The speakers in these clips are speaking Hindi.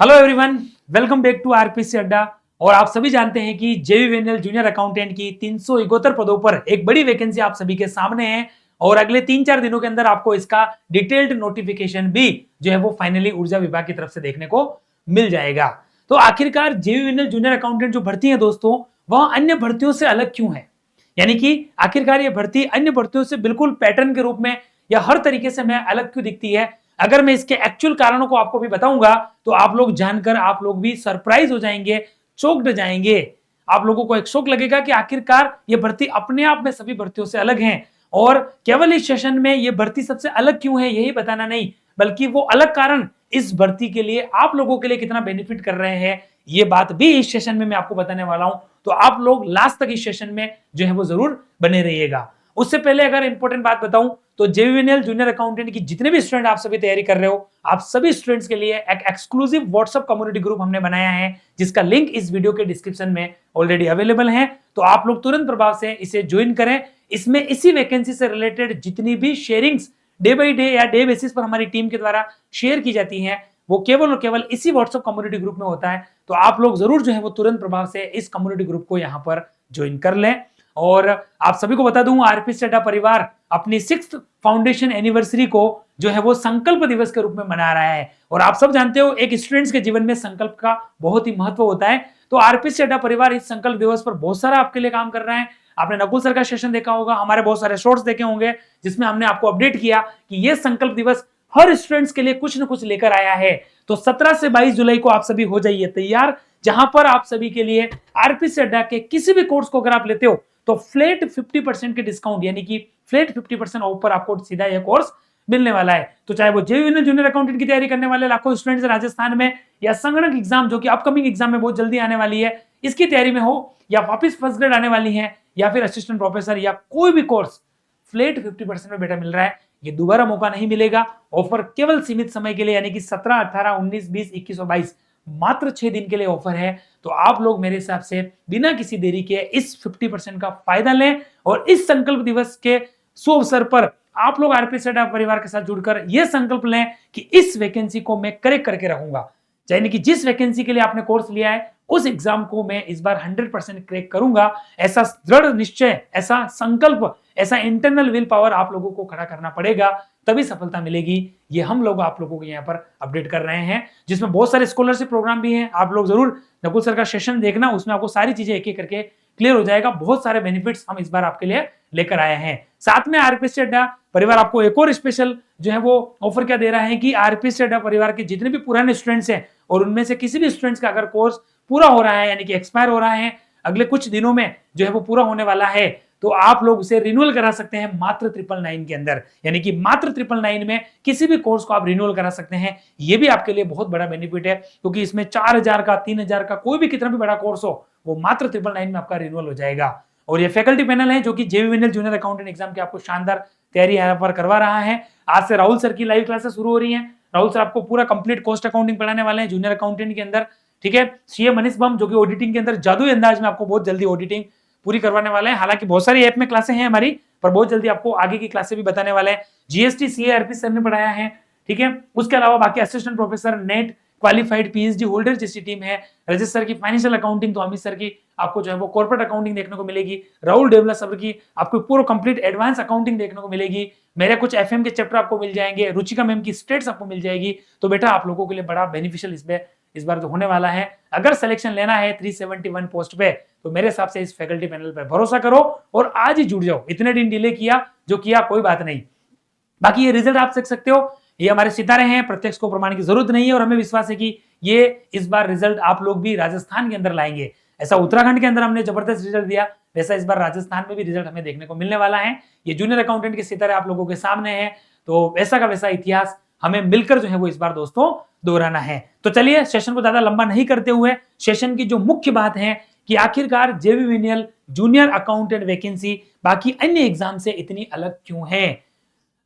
Hello everyone, welcome back to RPC Adda. और आप सभी जानते हैं कि जेवीवीएनएल जूनियर अकाउंटेंट की 371 पदों पर एक बड़ी वैकेंसी आप सभी के सामने है और अगले 3-4 दिनों के अंदर आपको इसका डिटेल्ड नोटिफिकेशन भी जो है वो फाइनली ऊर्जा विभाग की तरफ से देखने को मिल जाएगा। तो आखिरकार जेवीवीएनएल जूनियर अकाउंटेंट जो भर्ती है दोस्तों, वह अन्य भर्तियों से अलग क्यों है? यानी कि आखिरकार ये भर्ती अन्य भर्तियों से बिल्कुल पैटर्न के रूप में या हर तरीके से मैं अलग क्यों दिखती है? अगर मैं इसके एक्चुअल कारणों को आपको भी बताऊंगा तो आप लोग जानकर आप लोग भी सरप्राइज हो जाएंगे, चौंक्ड जाएंगे। आप लोगों को एक शौक लगेगा कि आखिरकार ये भर्ती अपने आप में सभी भर्तियों से अलग है और केवल इस सेशन में ये भर्ती सबसे अलग क्यों है यही बताना नहीं, बल्कि वो अलग कारण इस भर्ती के लिए आप लोगों के लिए कितना बेनिफिट कर रहे हैं ये बात भी इस सेशन में मैं आपको बताने वाला हूं। तो आप लोग लास्ट तक इस सेशन में जो है वो जरूर बने रहिएगा। उससे पहले अगर इंपॉर्टेंट बात बताऊं तो जेवीवीएनएल जूनियर अकाउंटेंट की जितने भी स्टूडेंट आप सभी तैयारी कर रहे हो, आप सभी स्टूडेंट्स के लिए एक एक्सक्लूसिव व्हाट्सएप कम्युनिटी ग्रुप हमने बनाया है जिसका लिंक इस वीडियो के डिस्क्रिप्शन में ऑलरेडी अवेलेबल है। तो आप लोग तुरंत प्रभाव से इसे ज्वाइन करें। इसमें इसी वैकेंसी से रिलेटेड जितनी भी शेयरिंग्स डे बाई डे या डे बेसिस पर हमारी टीम के द्वारा शेयर की जाती है वो केवल और केवल इसी व्हाट्सएप कम्युनिटी ग्रुप में होता है। तो आप लोग जरूर जो है वो तुरंत प्रभाव से इस कम्युनिटी ग्रुप को यहाँ पर ज्वाइन कर लें। और आप सभी को बता दूं, आरपीसी अड्डा परिवार अपनी 6th फाउंडेशन एनिवर्सरी को जो है वो संकल्प दिवस के रूप में मना रहा है। और आप सब जानते हो एक स्टूडेंट्स के जीवन में संकल्प का बहुत ही महत्व होता है। तो आरपीसी अड्डा परिवार इस संकल्प दिवस पर बहुत सारा आपके लिए काम कर रहा है। आपने नकुल सर का सेशन देखा होगा, हमारे बहुत सारे शॉर्ट्स देखे होंगे जिसमें हमने आपको अपडेट किया कि यह संकल्प दिवस हर स्टूडेंट्स के लिए कुछ न कुछ लेकर आया है। तो 17 से 22 जुलाई को आप सभी हो जाइए तैयार, जहां पर आप सभी के लिए आरपीसी अड्डा के किसी भी कोर्स को अगर आप लेते हो तो फ्लैट 50% के डिस्काउंट यानी कि फ्लैट 50% ऑफ पर आपको सीधा यह कोर्स मिलने वाला है। तो चाहे वो जेवीवीएनएल जूनियर अकाउंटेंट की तैयारी करने वाले लाखों स्टूडेंट्स राजस्थान में, या संगणक एग्जाम जो कि अपकमिंग एग्जाम में बहुत जल्दी आने वाली है इसकी तैयारी में हो, या वापस फर्स्ट ग्रेड आने वाली है, या फिर असिस्टेंट प्रोफेसर या कोई भी कोर्स, फ्लैट 50% में बेटा मिल रहा है। ये दोबारा मौका नहीं मिलेगा। ऑफर केवल सीमित समय के लिए यानी कि 17, 18, 19, 20, 21 और 22 मात्र 6 दिन के लिए ऑफर है। तो आप लोग मेरे हिसाब से बिना किसी देरी के इस 50% का फायदा लें और इस संकल्प दिवस के शुभ अवसर पर आप लोग आरपीसी अड्डा परिवार के साथ जुड़कर यह संकल्प लें कि इस वैकेंसी को मैं क्रैक करके रहूंगा। यानी कि जिस वैकेंसी के लिए आपने कोर्स लिया है उस एग्जाम को मैं इस बार 100% क्रैक करूंगा। ऐसा दृढ़ निश्चय, ऐसा संकल्प, ऐसा इंटरनल विल पावर आप लोगों को खड़ा करना पड़ेगा, तभी सफलता मिलेगी। ये हम लोग आप लोगों को यहाँ पर अपडेट कर रहे हैं जिसमें बहुत सारे स्कॉलरशिप प्रोग्राम भी हैं। आप लोग जरूर नकुल सर का सेशन देखना, उसमें आपको सारी चीजें एक एक करके क्लियर हो जाएगा। बहुत सारे बेनिफिट्स हम इस बार आपके लिए लेकर आए हैं। साथ में आरपीसी अड्डा परिवार आपको एक और स्पेशल जो है वो ऑफर क्या दे रहा है कि आरपीसी अड्डा परिवार के जितने भी पुराने स्टूडेंट्स हैं और उनमें से किसी भी स्टूडेंट्स का अगर कोर्स पूरा हो रहा है यानी कि एक्सपायर हो रहा है, अगले कुछ दिनों में जो है वो पूरा होने वाला है, तो आप लोग उसे रिन्यूअल करा सकते हैं मात्र 999 के अंदर। यानी कि मात्र 999 में किसी भी कोर्स को आप रिन्यूअल करा सकते हैं। ये भी आपके लिए बहुत बड़ा बेनिफिट है क्योंकि इसमें 4000 का, 3000 का कोई भी कितना भी बड़ा कोर्स हो वो मात्र 999 में आपका रिन्यूअल हो जाएगा। और ये फैकल्टी पैनल है जो कि जेवीवीएनएल जूनियर अकाउंटेंट एग्जाम की आपको शानदार तैयारी यहाँ पर करवा रहा है। आज से राहुल सर की लाइव क्लासेस शुरू हो रही है। राहुल सर आपको पूरा कंप्लीट कॉस्ट अकाउंटिंग पढ़ाने वाले हैं जूनियर अकाउंटेंट के अंदर। ठीक है, सीए मनीष बम जो कि ऑडिटिंग के अंदर जादुई अंदाज में आपको बहुत जल्दी ऑडिटिंग पूरी करवाने वाले हैं। हालांकि बहुत सारी ऐप में क्लासें हैं हमारी, पर बहुत जल्दी आपको आगे की क्लासें भी बताने वाले हैं। जीएसटी सीए आरपी सर ने पढ़ाया है। ठीक है, उसके अलावा बाकी assistant professor, net qualified PhD holder जैसी टीम है। रजत सर की फाइनेंशियल अकाउंटिंग, तो अमित सर की आपको जो है वो कॉर्पोरेट अकाउंटिंग देखने को मिलेगी। राहुल डेवलप सर की आपको पूरा कंप्लीट एडवांस अकाउंटिंग देखने को मिलेगी। मेरे कुछ एफएम के चैप्टर आपको मिल जाएंगे। रुचिका मैम की स्टेट्स आपको मिल जाएगी। तो बेटा आप लोगों के लिए बड़ा बेनिफिशियल इस बार जो होने वाला है। अगर सिलेक्शन लेना है 371 पोस्ट पे तो मेरे हिसाब से इस फैकल्टी पैनल पर भरोसा करो और आज ही जुड़ जाओ। इतने दिन डिले किया जो किया, कोई बात नहीं। बाकी ये रिजल्ट आप देख सकते हो, ये हमारे सितारे हैं, प्रत्यक्ष को प्रमाण की जरूरत नहीं है और हमें विश्वास है कि ये इस बार रिजल्ट आप लोग भी राजस्थान के अंदर लाएंगे। ऐसा उत्तराखंड के अंदर हमने जबरदस्त रिजल्ट दिया, वैसा इस बार राजस्थान में भी रिजल्ट हमें देखने को मिलने वाला है। ये जूनियर अकाउंटेंट के सितारे आप लोगों के सामने है, तो वैसा का वैसा इतिहास हमें मिलकर जो है वो इस बार दोस्तों दोहराना है। तो चलिए सेशन को ज्यादा लंबा नहीं करते हुए सेशन की जो मुख्य बात है कि आखिरकार जेवीवीएनएल जूनियर अकाउंटेंट वैकेंसी बाकी अन्य एग्जाम से इतनी अलग क्यों है,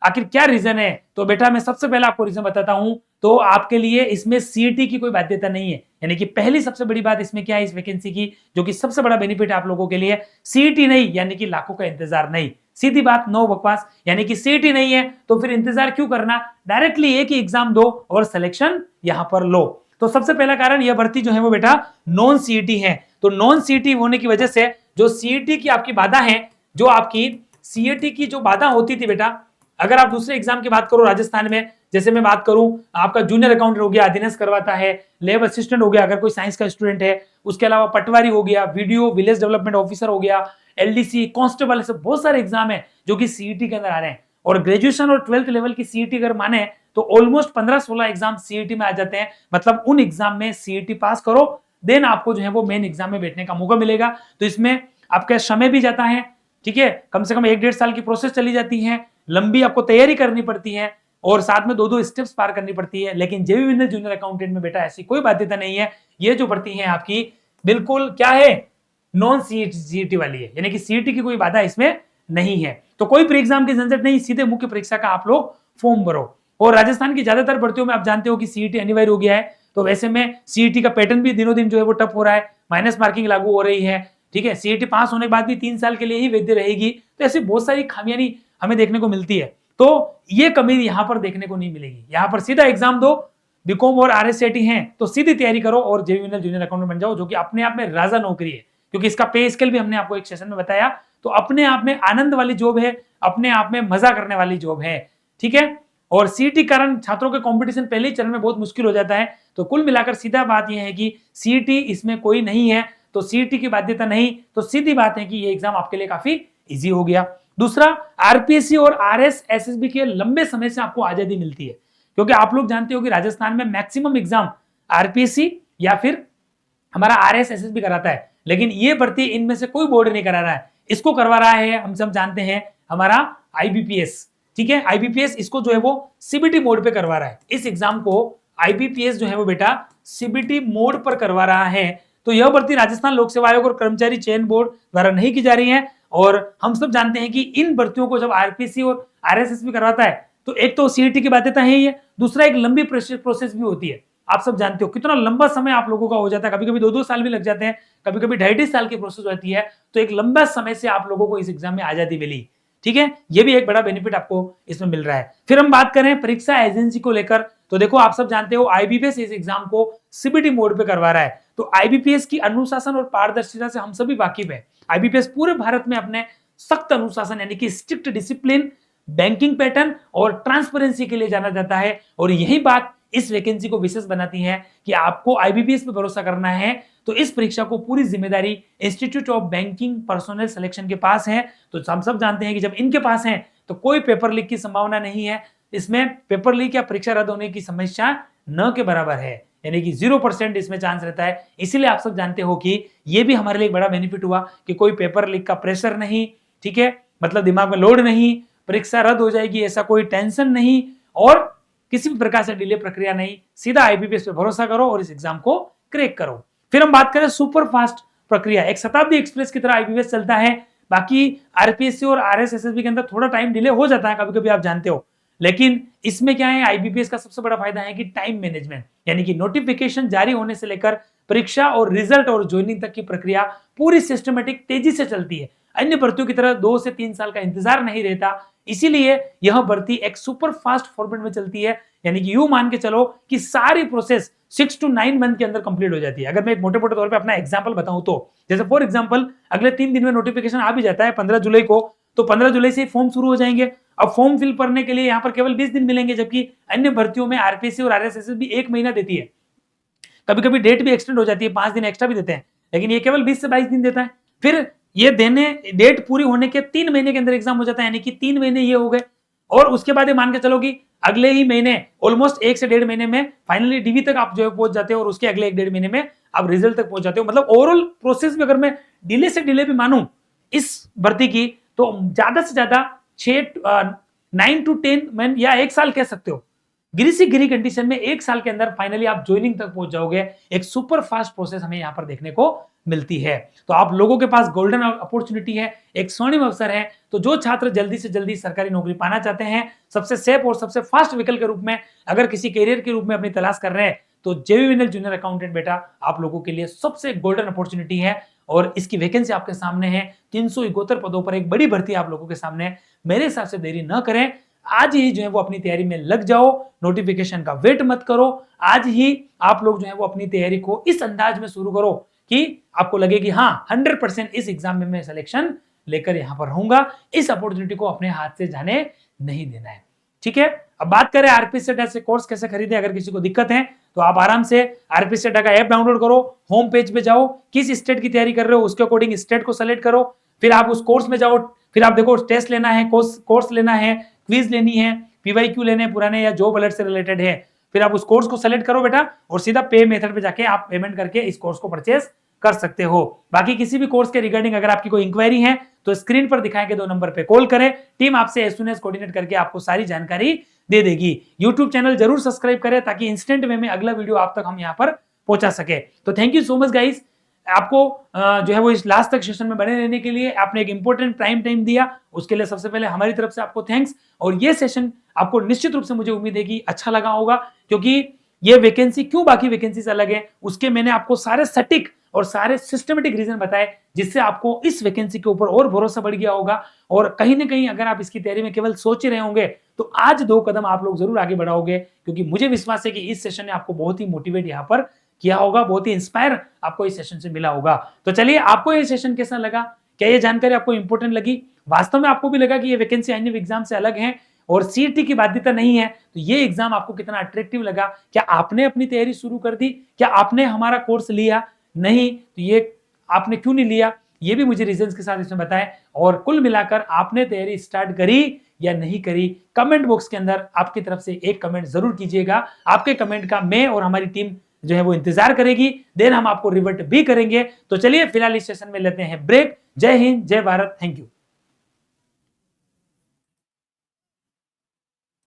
आखिर क्या रीजन है। तो बेटा मैं सबसे पहले आपको रीजन बताता हूं। तो आपके लिए इसमें सीईटी की कोई बाध्यता नहीं है। यानी कि पहली सबसे बड़ी बात इसमें क्या है इस वैकेंसी की, जो कि सबसे बड़ा बेनिफिट है आप लोगों के लिए, सीईटी नहीं, यानी कि लाखों का इंतजार नहीं। सीधी बात, नो बकवास। यानी कि सीईटी नहीं है तो फिर इंतजार क्यों करना, डायरेक्टली एक ही एग्जाम दो और सिलेक्शन यहां पर लो। तो सबसे पहला कारण यह भर्ती जो है वो बेटा नॉन सीईटी है। तो नॉन सीईटी होने की वजह से जो सीईटी की आपकी बाधा है, जो आपकी सीईटी की जो बाधा होती थी बेटा, अगर आप दूसरे एग्जाम की बात करो राजस्थान में, जैसे मैं बात करूं आपका जूनियर अकाउंटेंट हो गया, अधीनस्थ करवाता है, लैब असिस्टेंट हो गया अगर कोई साइंस का स्टूडेंट है, उसके अलावा पटवारी हो गया, वीडियो विलेज डेवलपमेंट ऑफिसर हो गया, एलडीसी, कांस्टेबल, ऐसे बहुत सारे एग्जाम है जो कि सीईटी के अंदर आ रहे हैं। और ग्रेजुएशन और 12th लेवल की सीईटी अगर माने तो ऑलमोस्ट 15-16 एग्जाम सीईटी में आ जाते हैं। मतलब उन एग्जाम में सीईटी पास करो, देन आपको जो है वो मेन एग्जाम में बैठने का मौका मिलेगा। तो इसमें आपका समय भी जाता है, ठीक है, कम से कम 1-1.5 साल की प्रोसेस चली जाती है, लंबी आपको तैयारी करनी पड़ती है और साथ में 2-2 स्टेप्स पार करनी पड़ती है। लेकिन जेवी विनर जूनियर अकाउंटेंट में बेटा ऐसी कोई बाध्यता नहीं है। ये जो भर्ती है आपकी बिल्कुल क्या है, नॉन सीईटी वाली है, यानी कि सीईटी की कोई बाधा इसमें नहीं है। तो कोई प्री एग्जाम की झंझट नहीं, सीधे मुख्य परीक्षा का आप लोग फॉर्म भरो। और राजस्थान की ज्यादातर भर्तियों में आप जानते हो कि सीईटी अनिवार्य हो गया है। तो वैसे में सीईटी का पैटर्न भी दिनों दिन जो है वो टफ हो रहा है, माइनस मार्किंग लागू हो रही है, ठीक है, सीईटी पास होने के बाद भी 3 साल के लिए ही वैध रहेगी। तो ऐसी बहुत सारी खामियां नहीं हमें देखने को मिलती है। तो ये कमी यहां पर देखने को नहीं मिलेगी। यहां पर सीधा एग्जाम दो, बीकॉम और आरएससीटी हैं तो सीधी तैयारी करो और जेवी विनर जूनियर अकाउंटेंट बन जाओ, जो कि अपने आप में राजा नौकरी है। क्योंकि इसका पे स्केल भी हमने आपको एक सेशन में बताया। तो अपने आप में आनंद वाली जॉब है, अपने आप में मजा करने वाली जॉब है, ठीक है। और सीईटी कारण छात्रों के कंपटीशन पहले ही चरण में बहुत मुश्किल हो जाता है। तो कुल मिलाकर सीधा बात यह है कि सीईटी इसमें कोई नहीं है, तो सीईटी की बाध्यता नहीं, तो सीधी बात है कि ये एग्जाम आपके लिए काफी इजी हो गया। दूसरा, आरपीएससी और आरएसएसबी के लंबे समय से आपको आजादी मिलती है, क्योंकि आप लोग जानते हो कि राजस्थान में मैक्सिमम एग्जाम आरपीएससी या फिर हमारा आरएसएसबी कराता है, लेकिन ये भर्ती इनमें से कोई बोर्ड नहीं करा रहा है। इसको करवा रहा है, हम सब जानते हैं, हमारा आईबीपीएस, ठीक है। आईबीपीएस इसको जो है वो सीबीटी मोड पे करवा रहा है। इस एग्जाम को आईबीपीएस जो है वो बेटा सीबीटी मोड पर करवा रहा है। तो यह भर्ती राजस्थान लोक सेवा आयोग और कर्मचारी चयन बोर्ड द्वारा नहीं की जा रही है। और हम सब जानते हैं कि इन भर्तियों को जब आरपीएससी और आरएसएसबी करवाता है तो एक तो सीईटी की बाध्यता है ही है, दूसरा एक लंबी प्रोसेस भी होती है। आप सब जानते हो कितना लंबा समय आप लोगों का हो जाता है, कभी कभी 2-2 साल भी लग जाते हैं, कभी कभी 2.5 साल की प्रोसेस होती है। तो एक लंबा समय से आप लोगों को इस एग्जाम में आजादी मिली, ठीक है, ये भी एक बड़ा बेनिफिट आपको इसमें मिल रहा है। फिर हम बात करें परीक्षा एजेंसी को लेकर, तो देखो आप सब जानते हो आईबीपीएस इस एग्जाम को सीबीटी मोड पे करवा रहा है। तो आईबीपीएस की अनुशासन और पारदर्शिता से हम सभी वाकिफ है। आईबीपीएस पूरे भारत में अपने सख्त अनुशासन यानी कि स्ट्रिक्ट डिसिप्लिन, बैंकिंग पैटर्न और ट्रांसपेरेंसी के लिए जाना जाता है। और यही बात इस वैकेंसी को विशेष बनाती है कि आपको आईबीपीएस पे भरोसा करना है तो इस परीक्षा को पूरी जिम्मेदारी institute of banking personnel selection के पास है। तो हम सब जानते हैं कि जब इनके पास है तो कोई पेपर लीक की संभावना नहीं है। इसमें पेपर लीक या परीक्षा रद्द होने की समस्या न के बराबर है, यानी कि 0% इसमें चांस रहता है। इसीलिए आप सब जानते हो कि ये भी हमारे लिए एक बड़ा बेनिफिट हुआ कि कोई पेपर लीक का प्रेशर नहीं, ठीक है, मतलब दिमाग में लोड नहीं, परीक्षा रद्द हो जाएगी ऐसा कोई टेंशन नहीं, और किसी भी प्रकार से डिले प्रक्रिया नहीं। सीधा आईबीपीएस पे भरोसा करो और इस एग्जाम को क्रैक करो। फिर हम बात करें सुपर फास्ट प्रक्रिया, एक शताब्दी एक्सप्रेस की तरह आईबीपीएस चलता है। बाकी आरपीएससी और आरएसएसबी के अंदर थोड़ा टाइम डिले हो जाता है कभी कभी, आप जानते हो, लेकिन इसमें क्या है, आईबीपीएस का सबसे बड़ा फायदा है कि टाइम मैनेजमेंट, यानी कि नोटिफिकेशन जारी होने से लेकर परीक्षा और रिजल्ट और ज्वाइनिंग तक की प्रक्रिया पूरी सिस्टमेटिक तेजी से चलती है। अन्य भर्तियों की तरह 2 से 3 साल का इंतजार नहीं रहता। इसीलिए यह भर्ती एक सुपर फास्ट फॉर्मेट में चलती है, यानी कि यूं मान के चलो कि सारी प्रोसेस 6 to 9 मंथ के अंदर कंप्लीट हो जाती है। अगर मैं एक मोटे मोटे तौर पे अपना एग्जांपल बताऊं तो जैसे फॉर एग्जांपल अगले 3 दिन में नोटिफिकेशन आ भी जाता है 15 जुलाई को, तो 15 जुलाई से फॉर्म शुरू हो जाएंगे। अब फॉर्म फिल करने के लिए यहाँ पर केवल 20 दिन मिलेंगे, जबकि अन्य भर्तियों में आरपीएससी और आरएसएसबी भी 1 महीना देती है। कभी कभी डेट भी एक्सटेंड हो जाती है, 5 दिन एक्स्ट्रा भी देते हैं, लेकिन ये केवल 20 से 22 दिन देता है। फिर ये देने डेट पूरी होने के 3 महीने के अंदर एग्जाम हो जाता है, यानी कि 3 महीने ये हो गए। और उसके बाद ये मान के चलो कि अगले ही महीने ऑलमोस्ट 1 से 1.5 महीने में फाइनली डीवी तक आप जो है पहुंच जाते हो, और उसके अगले 1-1.5 महीने में आप रिजल्ट तक पहुंच जाते हो। मतलब ओवरऑल प्रोसेस में अगर मैं डिले से डिले भी मानूं इस भर्ती की, तो ज्यादा से ज्यादा 9 to 10 मंथ या 1 साल कह सकते हो। गिरी से गिरी कंडीशन में 1 साल के अंदर फाइनली आप ज्वाइनिंग तक पहुंच जाओगे। एक सुपर फास्ट प्रोसेस हमें यहां पर देखने को मिलती है। तो आप लोगों के पास गोल्डन अपॉर्चुनिटी है, एक स्वर्णिम अवसर है। तो जो छात्र जल्दी से जल्दी सरकारी नौकरी पाना चाहते हैं, सबसे सेफ और सबसे फास्ट विकल्प के रूप में अगर किसी करियर के रूप में अपनी तलाश कर रहे हैं, तो जेवी विनर जूनियर अकाउंटेंट बेटा आप लोगों के लिए सबसे गोल्डन अपॉर्चुनिटी है। और इसकी वैकेंसी आपके सामने है, 371 पदों पर एक बड़ी भर्ती आप लोगों के सामने है। मेरे हिसाब से देरी न करें, आज ही जो है वो अपनी तैयारी में लग जाओ, नोटिफिकेशन का वेट मत करो। आज ही आप लोग जो है वो अपनी तैयारी को इस अंदाज में शुरू करो कि आपको लगे कि हाँ 100% इस एग्जाम में मैं सिलेक्शन लेकर यहां पर रहूंगा। इस अपॉर्चुनिटी को अपने हाथ से जाने नहीं देना है। ठीक है, अब बात करें आरपीसी अड्डा से कोर्स कैसे खरीदे। अगर किसी को दिक्कत है तो आप आराम से आरपीसी अड्डा का ऐप डाउनलोड करो, होम पेज पे जाओ, किस स्टेट की तैयारी कर रहे हो उसके अकॉर्डिंग स्टेट को सेलेक्ट करो, फिर आप उस कोर्स में जाओ, फिर आप देखो टेस्ट लेना है, कोर्स लेना है, क्विज लेनी है, पीवाईक्यू लेने पुराने या जॉब अलर्ट से रिलेटेड है, फिर आप उस कोर्स को सेलेक्ट करो बेटा और सीधा पे मेथड पे जाके आप पेमेंट करके इस कोर्स को परचेज कर सकते हो। बाकी किसी भी कोर्स के रिगार्डिंग अगर आपकी कोई इंक्वायरी है तो स्क्रीन पर दिखाए गए 2 नंबर पे कॉल करें, टीम आपसे एज सून एज कोऑर्डिनेट करके आपको सारी जानकारी दे देगी। यूट्यूब चैनल जरूर सब्सक्राइब करें ताकि इंस्टेंट वे में अगला वीडियो आप तक हम यहाँ पर पहुंचा सके। तो thank you so much guys, आपको जो है वो इस लास्ट तक सेशन में बने रहने के लिए, आपने एक इंपॉर्टेंट प्राइम टाइम दिया, उसके लिए सबसे पहले हमारी तरफ से आपको थैंक्स। और ये सेशन आपको निश्चित रूप से मुझे उम्मीद है कि अच्छा लगा होगा, क्योंकि ये वैकेंसी क्यों बाकी वैकेंसी से अलग है उसके मैंने आपको सारे सटीक और सारे सिस्टमेटिक रीजन बताए, जिससे आपको इस वैकेंसी के ऊपर और भरोसा बढ़ गया होगा। और कहीं ना कहीं अगर आप इसकी तैयारी में केवल सोच ही रहे होंगे तो आज 2 कदम आप लोग जरूर आगे बढ़ाओगे, क्योंकि मुझे विश्वास है कि इस सेशन ने आपको बहुत ही मोटिवेट यहाँ पर किया होगा, बहुत ही इंस्पायर आपको इस सेशन से मिला होगा। तो चलिए, आपको ये सेशन कैसा लगा, क्या ये जानकारी आपको इंपॉर्टेंट लगी, वास्तव में आपको भी लगा कि ये वैकेंसी अन्य एग्जाम से अलग है और सीईटी की बाध्यता नहीं है, तो ये एग्जाम आपको कितना अट्रैक्टिव लगा, क्या आपने अपनी तैयारी शुरू कर दी, क्या आपने हमारा कोर्स लिया, नहीं तो ये आपने क्यों नहीं लिया, ये भी मुझे रीजंस के साथ इसमें बताएं। और कुल मिलाकर आपने तैयारी स्टार्ट करी या नहीं करी, कमेंट बॉक्स के अंदर आपकी तरफ से एक कमेंट जरूर कीजिएगा। आपके कमेंट का मैं और हमारी टीम जो है वो इंतजार करेगी, देन हम आपको रिवर्ट भी करेंगे। तो चलिए फिलहाल इस सेशन में लेते हैं ब्रेक। जय हिंद, जय भारत, थैंक यू।